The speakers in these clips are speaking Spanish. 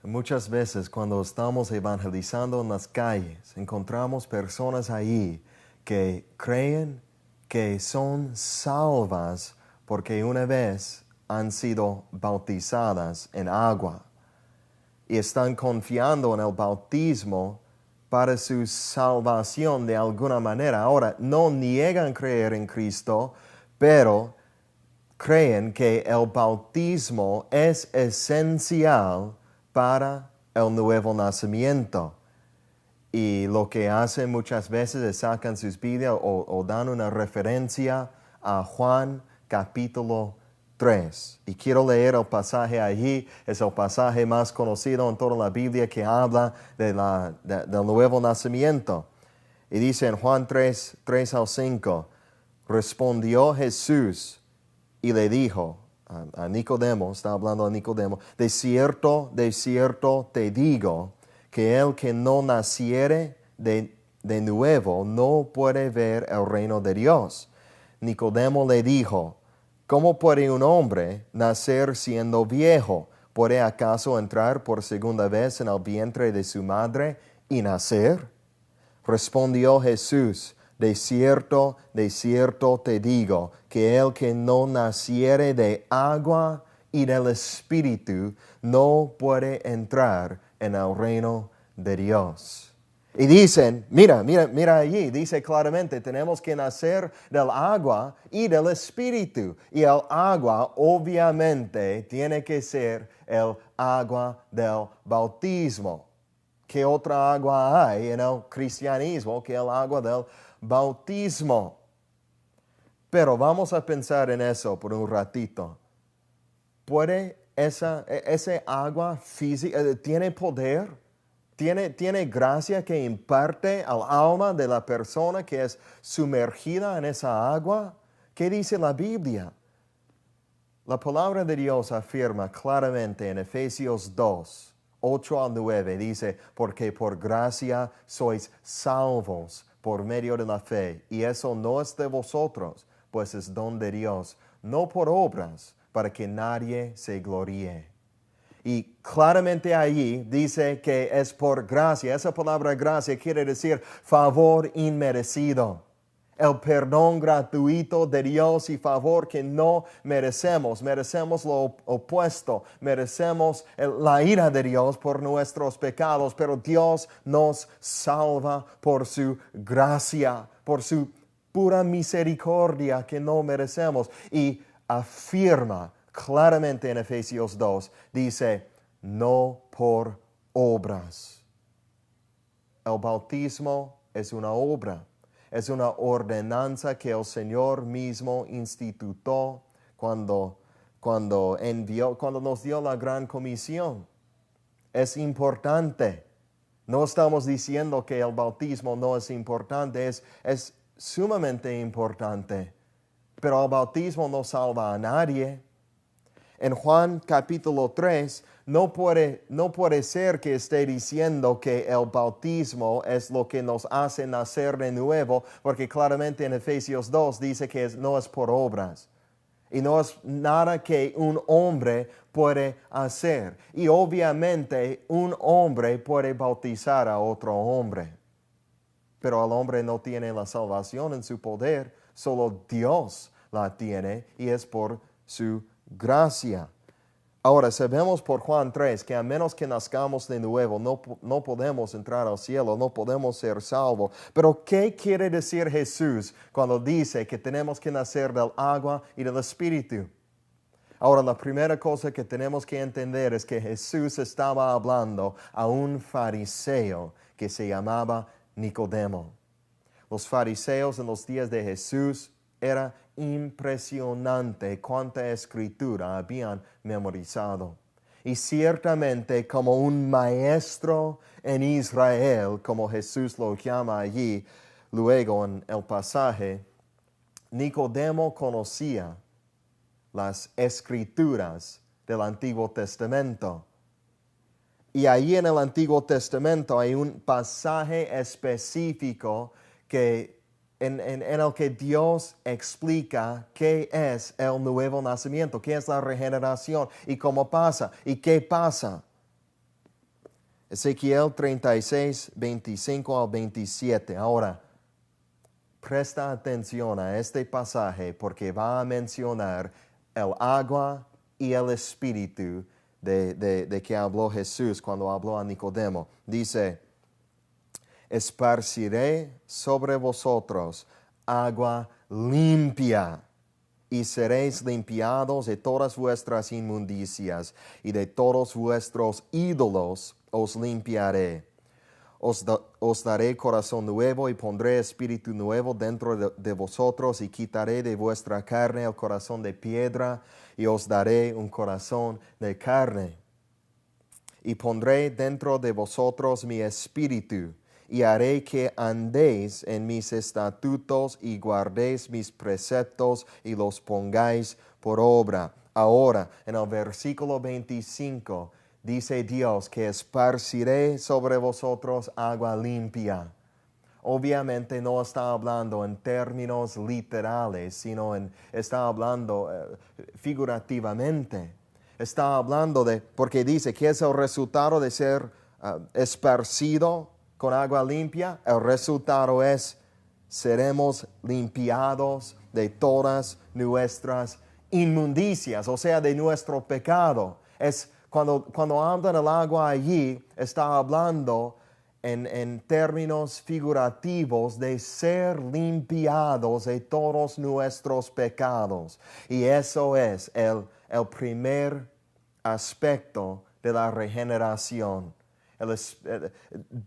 Muchas veces cuando estamos evangelizando en las calles, encontramos personas ahí que creen que son salvas porque una vez han sido bautizadas en agua y están confiando en el bautismo para su salvación de alguna manera. Ahora, no niegan creer en Cristo, pero creen que el bautismo es esencial para el nuevo nacimiento. Y lo que hacen muchas veces es sacan sus Biblias o dan una referencia a Juan capítulo 3. Y quiero leer el pasaje allí. Es el pasaje más conocido en toda la Biblia que habla del nuevo nacimiento. Y dice en Juan 3, 3 al 5, respondió Jesús y le dijo a Nicodemo, está hablando a Nicodemo, de cierto te digo, que el que no naciere de nuevo no puede ver el reino de Dios. Nicodemo le dijo, ¿cómo puede un hombre nacer siendo viejo? ¿Puede acaso entrar por segunda vez en el vientre de su madre y nacer? Respondió Jesús, de cierto te digo, que el que no naciere de agua y del Espíritu no puede entrar en el reino de Dios. Y dicen, mira allí, dice claramente, tenemos que nacer del agua y del Espíritu. Y el agua obviamente tiene que ser el agua del bautismo. ¿Qué otra agua hay en el cristianismo que el agua del bautismo? Pero vamos a pensar en eso por un ratito. ¿Puede ese agua física, tiene poder? ¿Tiene gracia que imparte al alma de la persona que es sumergida en esa agua? ¿Qué dice la Biblia? La palabra de Dios afirma claramente en Efesios 2, 8 al 9, dice, porque por gracia sois salvos por medio de la fe, y eso no es de vosotros, pues es don de Dios, no por obras, para que nadie se gloríe. Y claramente allí dice que es por gracia. Esa palabra gracia quiere decir favor inmerecido. El perdón gratuito de Dios y favor que no merecemos. Merecemos lo opuesto. Merecemos la ira de Dios por nuestros pecados. Pero Dios nos salva por su gracia, por su pura misericordia que no merecemos. Y afirma claramente en Efesios 2, dice, no por obras. El bautismo es una obra. Es una ordenanza que el Señor mismo instituyó cuando nos dio la gran comisión. Es importante. No estamos diciendo que el bautismo no es importante, es sumamente importante. Pero el bautismo no salva a nadie. En Juan capítulo 3, no puede ser que esté diciendo que el bautismo es lo que nos hace nacer de nuevo, porque claramente en Efesios 2 dice que no es por obras. Y no es nada que un hombre puede hacer. Y obviamente un hombre puede bautizar a otro hombre. Pero el hombre no tiene la salvación en su poder, solo Dios la tiene y es por su gracia. Ahora, sabemos por Juan 3 que a menos que nazcamos de nuevo, no podemos entrar al cielo, no podemos ser salvos. Pero, ¿qué quiere decir Jesús cuando dice que tenemos que nacer del agua y del Espíritu? Ahora, la primera cosa que tenemos que entender es que Jesús estaba hablando a un fariseo que se llamaba Nicodemo. Los fariseos en los días de Jesús era impresionante cuánta escritura habían memorizado. Y ciertamente como un maestro en Israel, como Jesús lo llama allí, luego en el pasaje, Nicodemo conocía las escrituras del Antiguo Testamento. Y ahí en el Antiguo Testamento hay un pasaje específico en el que Dios explica qué es el nuevo nacimiento, qué es la regeneración y cómo pasa y qué pasa. Ezequiel 36, 25 al 27. Ahora, presta atención a este pasaje porque va a mencionar el agua y el espíritu de que habló Jesús cuando habló a Nicodemo. Dice, esparciré sobre vosotros agua limpia y seréis limpiados de todas vuestras inmundicias y de todos vuestros ídolos os limpiaré. Os daré corazón nuevo y pondré espíritu nuevo dentro de vosotros y quitaré de vuestra carne el corazón de piedra y os daré un corazón de carne. Y pondré dentro de vosotros mi espíritu y haré que andéis en mis estatutos y guardéis mis preceptos y los pongáis por obra. Ahora, en el versículo 25, dice Dios que esparciré sobre vosotros agua limpia. Obviamente no está hablando en términos literales, sino está hablando figurativamente. Está hablando porque dice que es el resultado de ser esparcido con agua limpia. El resultado es, seremos limpiados de todas nuestras inmundicias, o sea, de nuestro pecado. Es cuando habla del agua allí, está hablando en términos figurativos de ser limpiados de todos nuestros pecados. Y eso es el primer aspecto de la regeneración.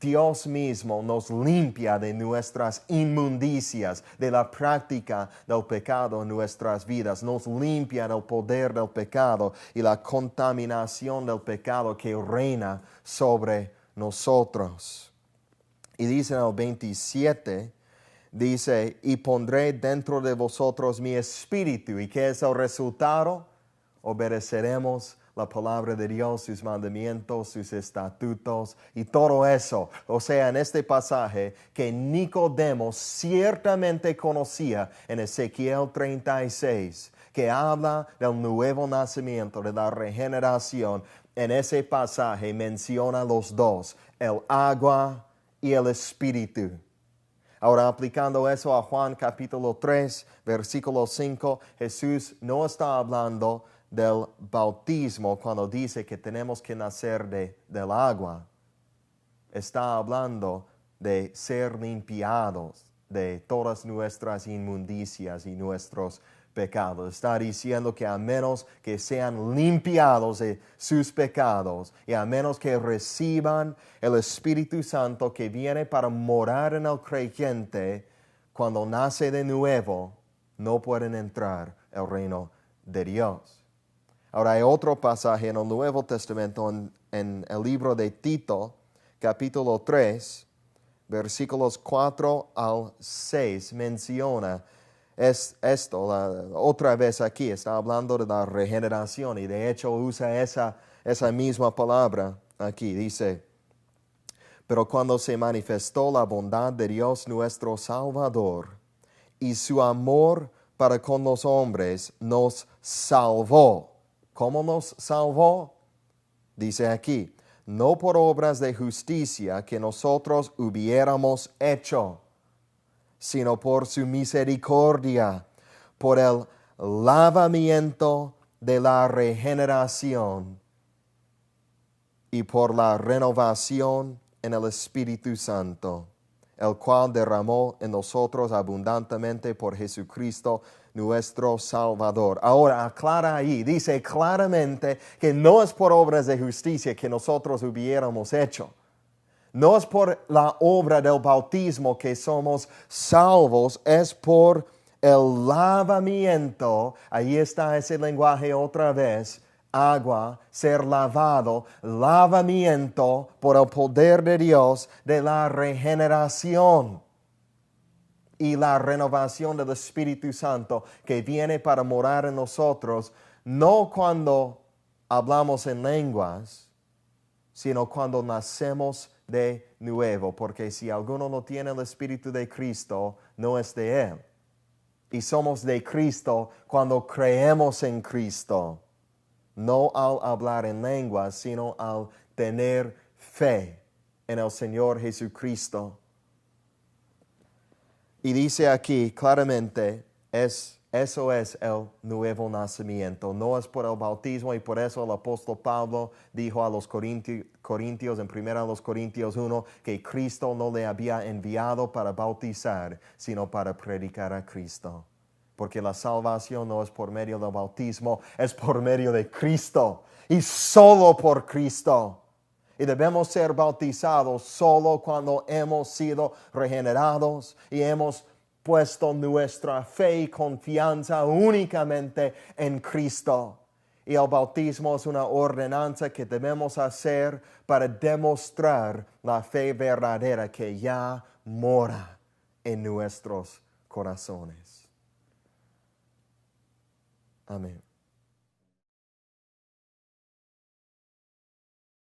Dios mismo nos limpia de nuestras inmundicias, de la práctica del pecado en nuestras vidas. Nos limpia del poder del pecado y la contaminación del pecado que reina sobre nosotros. Y dice en el 27, dice, y pondré dentro de vosotros mi espíritu. ¿Y qué es el resultado? Obedeceremos la palabra de Dios, sus mandamientos, sus estatutos y todo eso. O sea, en este pasaje que Nicodemo ciertamente conocía en Ezequiel 36, que habla del nuevo nacimiento, de la regeneración. En ese pasaje menciona los dos, el agua y el espíritu. Ahora, aplicando eso a Juan capítulo 3, versículo 5, Jesús no está hablando del bautismo cuando dice que tenemos que nacer del agua. Está hablando de ser limpiados de todas nuestras inmundicias y nuestros pecados. Está diciendo que a menos que sean limpiados de sus pecados y a menos que reciban el Espíritu Santo que viene para morar en el creyente, cuando nace de nuevo, no pueden entrar al reino de Dios. Ahora hay otro pasaje en el Nuevo Testamento, en el libro de Tito, capítulo 3, versículos 4 al 6, menciona esto, otra vez aquí, está hablando de la regeneración y de hecho usa esa misma palabra aquí, dice, pero cuando se manifestó la bondad de Dios nuestro Salvador y su amor para con los hombres, nos salvó. ¿Cómo nos salvó? Dice aquí, no por obras de justicia que nosotros hubiéramos hecho, sino por su misericordia, por el lavamiento de la regeneración y por la renovación en el Espíritu Santo, el cual derramó en nosotros abundantemente por Jesucristo nuestro Salvador. Ahora aclara ahí, dice claramente que no es por obras de justicia que nosotros hubiéramos hecho. No es por la obra del bautismo que somos salvos, es por el lavamiento. Ahí está ese lenguaje otra vez. Agua, ser lavado, lavamiento por el poder de Dios de la regeneración y la renovación del Espíritu Santo que viene para morar en nosotros, no cuando hablamos en lenguas, sino cuando nacemos de nuevo, porque si alguno no tiene el Espíritu de Cristo, no es de Él. Y somos de Cristo cuando creemos en Cristo, no al hablar en lenguas, sino al tener fe en el Señor Jesucristo. Y dice aquí claramente, eso es el nuevo nacimiento. No es por el bautismo, y por eso el apóstol Pablo dijo a los Corintios en 1 Corintios 1 que Cristo no le había enviado para bautizar, sino para predicar a Cristo. Porque la salvación no es por medio del bautismo, es por medio de Cristo y solo por Cristo. Y debemos ser bautizados solo cuando hemos sido regenerados y hemos puesto nuestra fe y confianza únicamente en Cristo. Y el bautismo es una ordenanza que debemos hacer para demostrar la fe verdadera que ya mora en nuestros corazones. Amén.